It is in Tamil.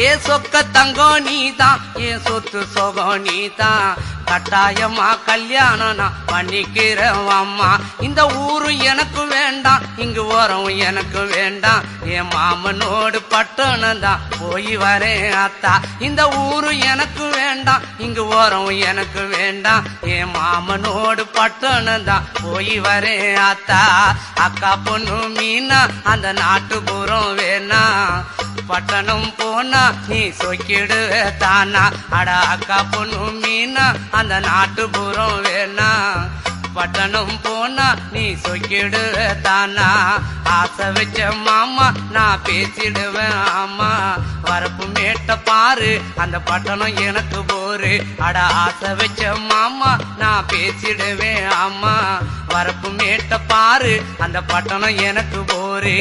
ஏ சொக்க தங்கம் நீதான், ஏ சொத்து சொகம் நீதான், கட்டாயமா கல்யாணம் நான் பண்ணிக்கிறேன் அம்மா. இந்த ஊரும் எனக்கு வேண்டாம், இங்கு ஓரம் எனக்கு வேண்டாம், என் மாமனோடு பட்டணம் தான் போய் வரேன் அத்தா. இந்த ஊரும் எனக்கு வேண்டாம், இங்கு ஓரம் எனக்கு வேண்டாம், என் மாமனோடு பட்டணம் தான் போய் வரேன் அத்தா. அக்கா பொண்ணு மீனா அந்த நாட்டுப்புறம் வேணா, பட்டணம் போனா நீ சொக்கிடுவே தானா. அட அக்கா பொண்ணு மீனா அந்த நாட்டுப்புறம் வேணா, பட்டணம் போனா நீ சொக்கிடுவே தானா. ஆசை வச்ச மாமா நான் பேசிடுவேன் ஆமா, வரப்பு மேட்ட பாரு அந்த பட்டணம் எனக்கு போரு. அட ஆசை வச்ச மாமா நான் பேசிடுவேன் ஆமா, வரப்பு மேட்ட பாரு அந்த பட்டணம் எனக்கு போரு.